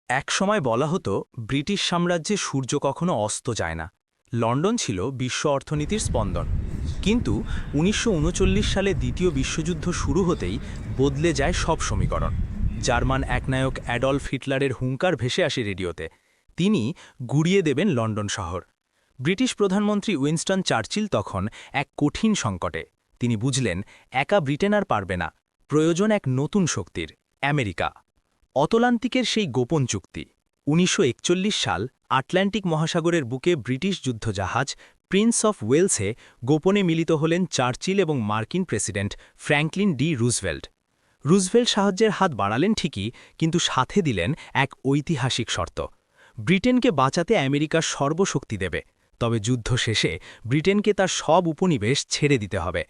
একসময় বলা হতো ব্রিটিশ সাম্রাজ্যে সূর্য কখনো অস্ত যায় না। লন্ডন ছিল বিশ্ব অর্থনীতির স্পন্দন। কিন্তু ১৯৩৯ সালে দ্বিতীয় বিশ্বযুদ্ধ শুরু হতেই বদলে যায় সব সমীকরণ। জার্মান একনায়ক অ্যাডলফ হিটলারের হুঙ্কার ভেসে আসে রেডিওতে। তিনি গুড়িয়ে দেবেন লন্ডন শহর। ব্রিটিশ প্রধানমন্ত্রী উইনস্টন চার্চিল তখন এক কঠিন সংকটে। তিনি বুঝলেন একা ব্রিটেন আর পারবে না, প্রয়োজন এক নতুন শক্তির, আমেরিকা। অতলান্তিকের সেই গোপন চুক্তি ১৯৪১ সাল আটলান্টিক মহাসাগরের বুকে ব্রিটিশ যুদ্ধজাহাজ প্রিন্স অফ ওয়েলসে গোপনে মিলিত হলেন চার্চিল এবং মার্কিন president Franklin D Roosevelt. Roosevelt সাহায্যের হাত বাড়ালেন ঠিকই, কিন্তু সাথে দিলেন এক ঐতিহাসিক শর্ত। ব্রিটেনকে বাঁচাতে আমেরিকার সর্বশক্তি দেবে, তবে যুদ্ধ শেষে ব্রিটেনকে তার সব উপনিবেশ ছেড়ে দিতে হবে।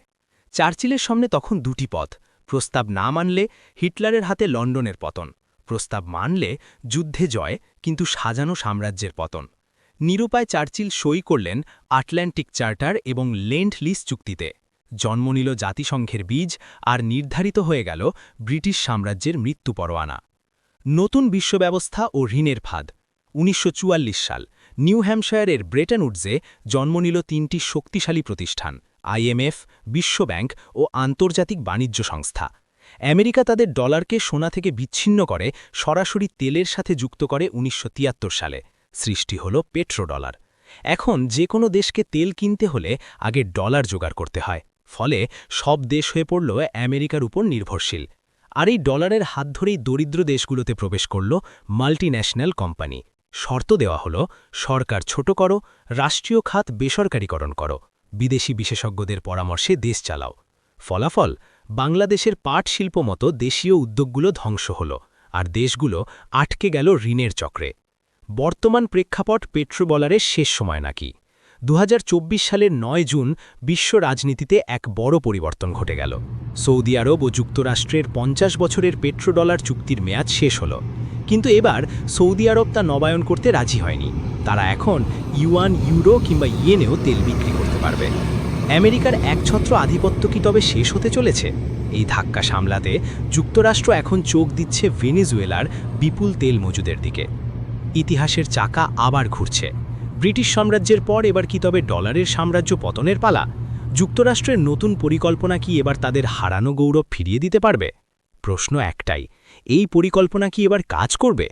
চার্চিলের সামনে তখন দুটি পথ: প্রস্তাব না মানলে হিটলারের হাতে লন্ডনের পতন, প্রস্তাব মানলে যুদ্ধে জয় কিন্তু সাজানো সাম্রাজ্যের পতন। নিরুপায় চার্চিল সই করলেন আটলান্টিক চার্টার এবং লেন্ড লিজ চুক্তিতে। জন্ম নিল জাতিসংঘের বীজ, আর নির্ধারিত হয়ে গেল ব্রিটিশ সাম্রাজ্যের মৃত্যু পরোয়ানা। নতুন বিশ্বব্যবস্থা ও ঋণের ফাঁদ ১৯৪৪ সাল নিউ হ্যাম্পশায়ারের ব্রেটন উডসে জন্ম নিল তিনটি শক্তিশালী প্রতিষ্ঠান: আইএমএফ, বিশ্বব্যাংক ও আন্তর্জাতিক বাণিজ্য সংস্থা। আমেরিকা তাদের ডলারকে সোনা থেকে বিচ্ছিন্ন করে সরাসরি তেলের সাথে যুক্ত করে ১৯৭৩ সালে। সৃষ্টি হল পেট্রোডলার। এখন যে কোনো দেশকে তেল কিনতে হলে আগে ডলার জোগাড় করতে হয়, ফলে সব দেশ হয়ে পড়ল আমেরিকার উপর নির্ভরশীল। আর এই ডলারের হাত ধরেই দরিদ্র দেশগুলোতে প্রবেশ করল মাল্টিন্যাশনাল কোম্পানি। শর্ত দেওয়া হলো, সরকার ছোট করো, রাষ্ট্রীয় খাত বেসরকারীকরণ করো, বিদেশি বিশেষজ্ঞদের পরামর্শে দেশ চালাও। ফলাফল, বাংলাদেশের পাট শিল্প মতো দেশীয় উদ্যোগগুলো ধ্বংস হল, আর দেশগুলো আটকে গেল ঋণের চক্রে। বর্তমান প্রেক্ষাপট পেট্রোডলারের শেষ সময় নাকি? ২০২৪ সালের ৯ জুন বিশ্ব রাজনীতিতে এক বড় পরিবর্তন ঘটে গেল। সৌদি আরব ও যুক্তরাষ্ট্রের ৫০ বছরের পেট্রোডলার চুক্তির মেয়াদ শেষ হল। কিন্তু এবার সৌদি আরব তা নবায়ন করতে রাজি হয়নি। তারা এখন ইউয়ান, ইউরো কিংবা ইয়েনেও তেল বিক্রি করতে পারবে। আমেরিকার একছত্র আধিপত্য কি তবে শেষ হতে চলেছে? এই ধাক্কা সামলাতে যুক্তরাষ্ট্র এখন চোখ দিচ্ছে ভেনেজুয়েলার বিপুল তেল মজুদের দিকে। ইতিহাসের চাকা আবার ঘুরছে। ব্রিটিশ সাম্রাজ্যের পর এবার কি তবে ডলারের সাম্রাজ্য পতনের পালা? যুক্তরাষ্ট্রের নতুন পরিকল্পনা কি এবার তাদের হারানো গৌরব ফিরিয়ে দিতে পারবে? প্রশ্ন একটাই, এই পরিকল্পনা কি এবার কাজ করবে?